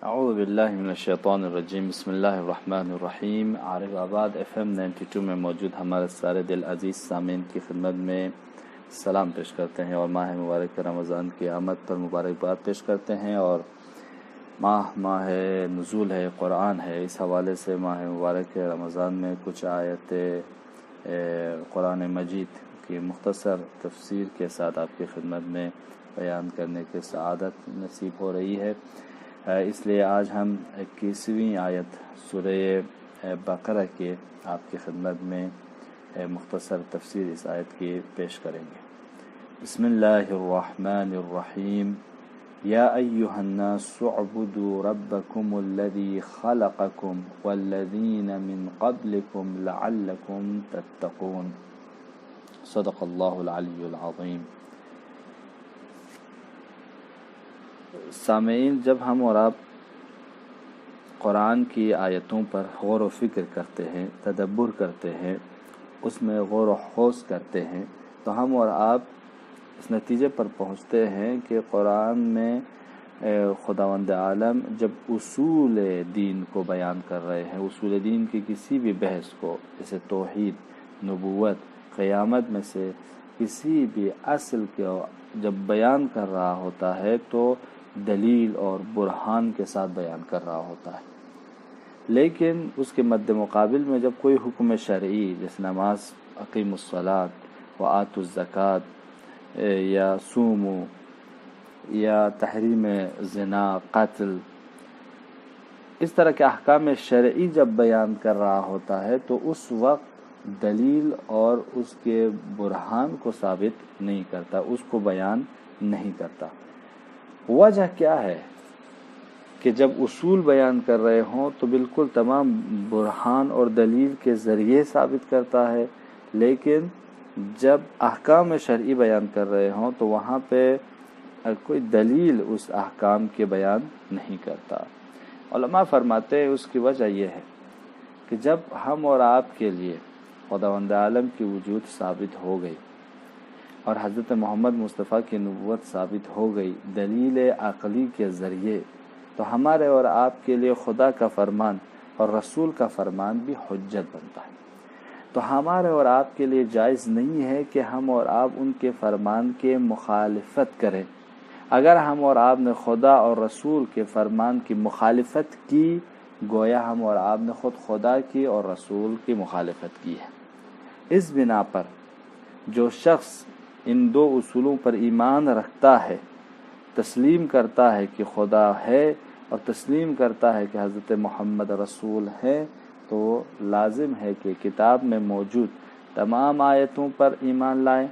اعوذ باللہ من الشیطان الرجیم، بسم اللہ الرحمن الرحیم۔ عارف آباد FM 92 میں موجود ہمارے سارے دل عزیز سامعین کی خدمت میں سلام پیش کرتے ہیں اور ماہ مبارک رمضان کی آمد پر مبارکباد پیش کرتے ہیں، اور ماہ نزول ہے، قرآن ہے، اس حوالے سے ماہ مبارک رمضان میں کچھ آیت قرآن مجید کی مختصر تفسیر کے ساتھ آپ کی خدمت میں بیان کرنے کی سعادت نصیب ہو رہی ہے۔ اس لیے آج ہم 21ویں آیت سورہ بقرہ کے آپ کی خدمت میں مختصر تفسیر اس آیت کی پیش کریں گے۔ بسم اللہ الرحمن الرحیم۔ یا ایہا الناس اعبدوا ربکم الذی خلقکم والذین من قبلکم لعلکم تتقون۔ صدق اللہ العلی العظیم۔ سامعین، جب ہم اور آپ قرآن کی آیتوں پر غور و فکر کرتے ہیں، تدبر کرتے ہیں، اس میں غور و خوض کرتے ہیں، تو ہم اور آپ اس نتیجے پر پہنچتے ہیں کہ قرآن میں خداوند عالم جب اصول دین کو بیان کر رہے ہیں، اصول دین کی کسی بھی بحث کو، جیسے توحید، نبوت، قیامت میں سے کسی بھی اصل کو جب بیان کر رہا ہوتا ہے تو دلیل اور برہان کے ساتھ بیان کر رہا ہوتا ہے۔ لیکن اس کے مد مقابل میں جب کوئی حکم شرعی جیسے نماز، اقیموا الصلاۃ وآتوا الزکوٰۃ یا صوموا یا تحریم زنا، قتل، اس طرح کے احکام شرعی جب بیان کر رہا ہوتا ہے تو اس وقت دلیل اور اس کے برہان کو ثابت نہیں کرتا، اس کو بیان نہیں کرتا۔ وجہ کیا ہے کہ جب اصول بیان کر رہے ہوں تو بالکل تمام برہان اور دلیل کے ذریعے ثابت کرتا ہے، لیکن جب احکام شرعی بیان کر رہے ہوں تو وہاں پہ کوئی دلیل اس احکام کے بیان نہیں کرتا۔ علماء فرماتے ہیں اس کی وجہ یہ ہے کہ جب ہم اور آپ کے لیے خداوند عالم کی وجود ثابت ہو گئی اور حضرت محمد مصطفیٰ کی نبوت ثابت ہو گئی دلیل عقلی کے ذریعے، تو ہمارے اور آپ کے لیے خدا کا فرمان اور رسول کا فرمان بھی حجت بنتا ہے۔ تو ہمارے اور آپ کے لیے جائز نہیں ہے کہ ہم اور آپ ان کے فرمان کے مخالفت کریں۔ اگر ہم اور آپ نے خدا اور رسول کے فرمان کی مخالفت کی، گویا ہم اور آپ نے خود خدا کی اور رسول کی مخالفت کی ہے۔ اس بنا پر جو شخص ان دو اصولوں پر ایمان رکھتا ہے، تسلیم کرتا ہے کہ خدا ہے اور تسلیم کرتا ہے کہ حضرت محمد رسول ہے، تو لازم ہے کہ کتاب میں موجود تمام آیتوں پر ایمان لائے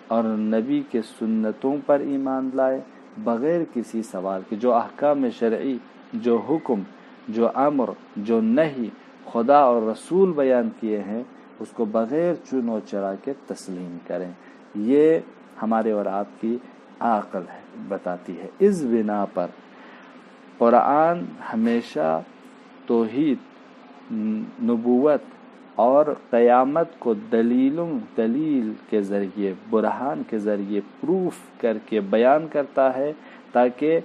اور نبی کے سنتوں پر ایمان لائے، بغیر کسی سوال کے۔ جو احکام شرعی، جو حکم، جو امر، جو نہی خدا اور رسول بیان کیے ہیں، اس کو بغیر چن و چرا کے تسلیم کریں۔ یہ ہمارے اور آپ کی عقل ہے، بتاتی ہے۔ اس بنا پر قرآن ہمیشہ توحید، نبوت اور قیامت کو دلیل کے ذریعے، برہان کے ذریعے پروف کر کے بیان کرتا ہے، تاکہ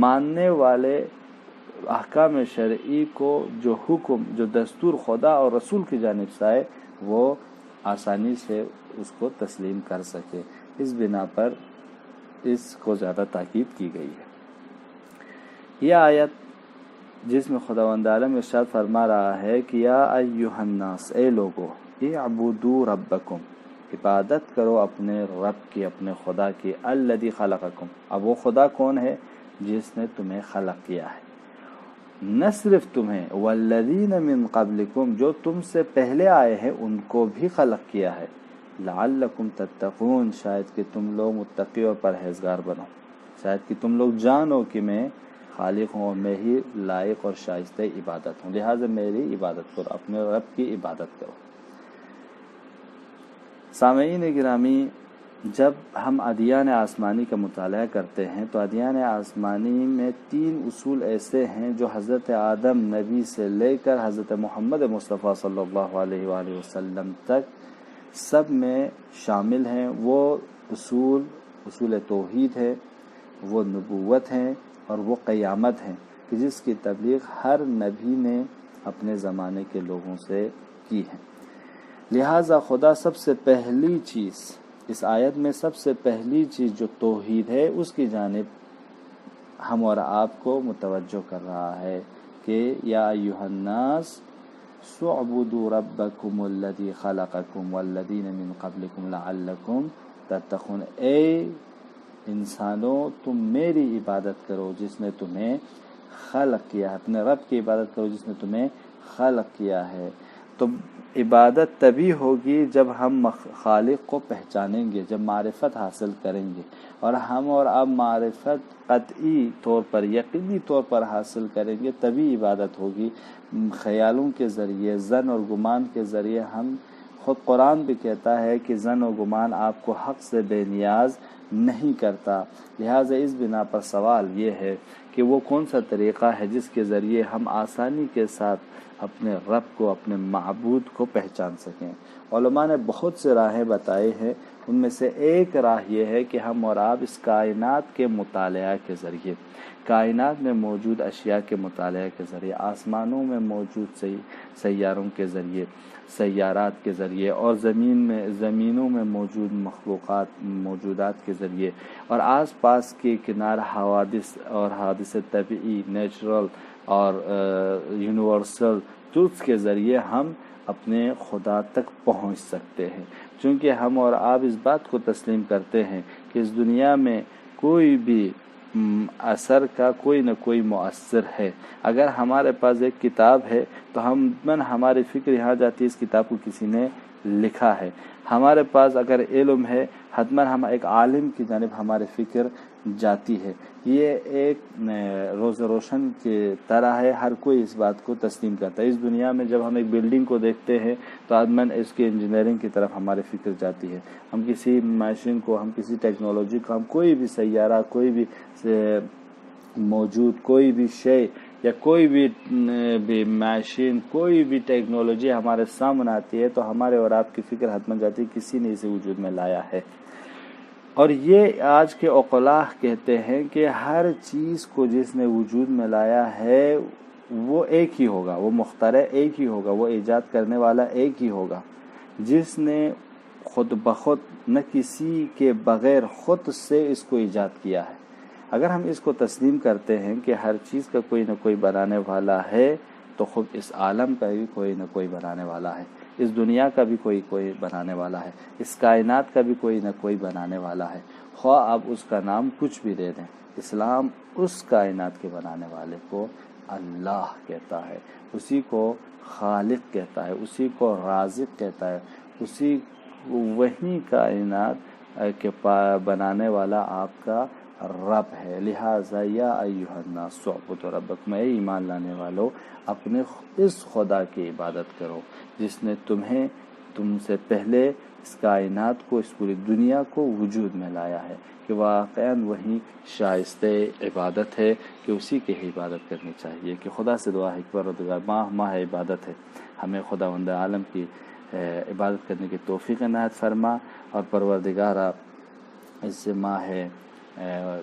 ماننے والے احکام شرعی کو جو حکم، جو دستور خدا اور رسول کی جانب سے آئے، وہ آسانی سے اس کو تسلیم کر سکے۔ اس بنا پر اس کو زیادہ تاکید کی گئی ہے۔ یہ آیت جس میں خداوند عالم ارشاد فرما رہا ہے کہ یا ایھا الناس، اے لوگو، اعبدوا ربکم، عبادت کرو اپنے رب کی، اپنے خدا کی، الذی خلقکم۔ اب وہ خدا کون ہے؟ جس نے تمہیں خلق کیا ہے، نہ صرف تمہیں، والذین من قبلکم، جو تم سے پہلے آئے ہیں ان کو بھی خلق کیا ہے، لعلکم تتقون، شاید کہ تم لوگ متقی اور پرہیزگار بنو، شاید کہ تم لوگ جانو کہ میں خالق ہوں اور میں ہی لائق اور شائستہ عبادت ہوں، لہٰذا میری عبادت کرو، اپنے رب کی عبادت کرو۔ سامعین گرامی، جب ہم ادیان آسمانی کا مطالعہ کرتے ہیں تو ادیان آسمانی میں 3 اصول ایسے ہیں جو حضرت آدم نبی سے لے کر حضرت محمد مصطفیٰ صلی اللہ علیہ وآلہ وسلم تک سب میں شامل ہیں۔ وہ اصول توحید ہے، وہ نبوت ہیں اور وہ قیامت ہیں۔ کہ جس کی تبلیغ ہر نبی نے اپنے زمانے کے لوگوں سے کی ہے۔ لہٰذا خدا سب سے پہلی چیز اس آیت میں، سب سے پہلی چیز جو توحید ہے اس کی جانب ہم اور آپ کو متوجہ کر رہا ہے کہ یا ایھا الناس اعبدوا ربکم الذی خلقکم والذین من قبلکم لعلکم تتقون۔ اے انسانوں، تم میری عبادت کرو جس نے تمہیں خلق کیا ہے، اپنے رب کی عبادت کرو جس نے تمہیں خلق کیا ہے۔ تو عبادت تبھی ہوگی جب ہم خالق کو پہچانیں گے، جب معرفت حاصل کریں گے، اور ہم اور آپ معرفت قطعی طور پر، یقینی طور پر حاصل کریں گے تبھی عبادت ہوگی۔ خیالوں کے ذریعے، ظن اور گمان کے ذریعے ہم، خود قرآن بھی کہتا ہے کہ ظن و گمان آپ کو حق سے بے نیاز نہیں کرتا۔ لہٰذا اس بنا پر سوال یہ ہے کہ وہ کون سا طریقہ ہے جس کے ذریعے ہم آسانی کے ساتھ اپنے رب کو، اپنے معبود کو پہچان سکیں۔ علماء نے بہت سے راہیں بتائے ہیں، ان میں سے ایک راہ یہ ہے کہ ہم اور آپ اس کائنات کے مطالعہ کے ذریعے، کائنات میں موجود اشیاء کے مطالعہ کے ذریعے، آسمانوں میں موجود سیاروں کے ذریعے، سیارات کے ذریعے، اور زمینوں میں موجود مخلوقات، موجودات کے ذریعے، اور آس پاس کے کنار حوادث اور حادث طبعی، نیچرل اور یونیورسل ٹروتس کے ذریعے ہم اپنے خدا تک پہنچ سکتے ہیں۔ چونکہ ہم اور آپ اس بات کو تسلیم کرتے ہیں کہ اس دنیا میں کوئی بھی اثر کا کوئی نہ کوئی مؤثر ہے۔ اگر ہمارے پاس ایک کتاب ہے تو ہماری فکر یہاں جاتی ہے اس کتاب کو کسی نے لکھا ہے۔ ہمارے پاس اگر علم ہے، حتماً ہم ایک عالم کی جانب ہماری فکر جاتی ہے۔ یہ ایک روز روشن کی طرح ہے، ہر کوئی اس بات کو تسلیم کرتا ہے۔ اس دنیا میں جب ہم ایک بلڈنگ کو دیکھتے ہیں تو حتماً اس کی انجینئرنگ کی طرف ہماری فکر جاتی ہے۔ ہم کسی ماشین کو، ہم کسی ٹیکنالوجی کو، ہم کوئی بھی سیارہ، کوئی بھی موجود کوئی بھی شے یا کوئی بھی ماشین، کوئی بھی ٹیکنالوجی ہمارے سامنے آتی ہے تو ہمارے اور آپ کی فکر حتماً جاتی ہے کسی نے اسے وجود میں لایا ہے۔ اور یہ آج کے عقلاء کہتے ہیں کہ ہر چیز کو جس نے وجود میں لایا ہے وہ ایک ہی ہوگا، وہ مخترع ایک ہی ہوگا، وہ ایجاد کرنے والا ایک ہی ہوگا، جس نے خود بخود، نہ کسی کے بغیر، خود سے اس کو ایجاد کیا ہے۔ اگر ہم اس کو تسلیم کرتے ہیں کہ ہر چیز کا کوئی نہ کوئی بنانے والا ہے تو خود اس عالم کا بھی کوئی نہ کوئی بنانے والا ہے، اس دنیا کا بھی کوئی بنانے والا ہے، اس کائنات کا بھی کوئی نہ کوئی بنانے والا ہے، خواہ آپ اس کا نام کچھ بھی دے دیں۔ اسلام اس کائنات کے بنانے والے کو اللہ کہتا ہے، اسی کو خالق کہتا ہے، اسی کو رازق کہتا ہے، وہی کائنات کے بنانے والا آپ کا رب ہے۔ لہٰذا یا ایھا الناس اعبدوا ربکم، اے ایمان لانے والو، اپنے اس خدا کی عبادت کرو جس نے تم سے پہلے اس کائنات کو، اس پوری دنیا کو وجود میں لایا ہے، کہ واقعاً وہی شائستہ عبادت ہے کہ اسی کی عبادت کرنی چاہیے۔ کہ خدا سے دعا ہے کہ پروردگار، ماہ عبادت ہے، ہمیں خداوند عالم کی عبادت کرنے کی توفیق عنایت فرما، اور پروردگارا اس ماہ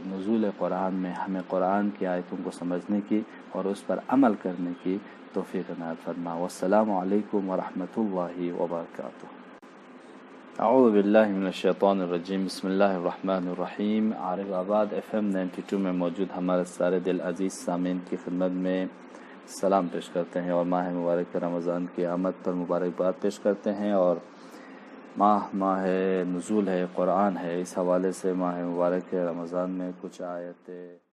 نزول قرآن میں ہمیں قرآن کی آیتوں کو سمجھنے کی اور اس پر عمل کرنے کی توفیق عنایت فرما۔ والسلام علیکم ورحمۃ اللہ وبرکاتہ۔ اعوذ باللہ من الشیطان الرجیم، بسم اللہ الرحمن الرحیم۔ عارف آباد FM 92 میں موجود ہمارے سارے دل عزیز سامعین کی خدمت میں سلام پیش کرتے ہیں، اور ماہ مبارک رمضان کی آمد پر مبارکباد پیش کرتے ہیں، اور ماہ نزول ہے، قرآن ہے، اس حوالے سے ماہ مبارک رمضان میں کچھ آیتیں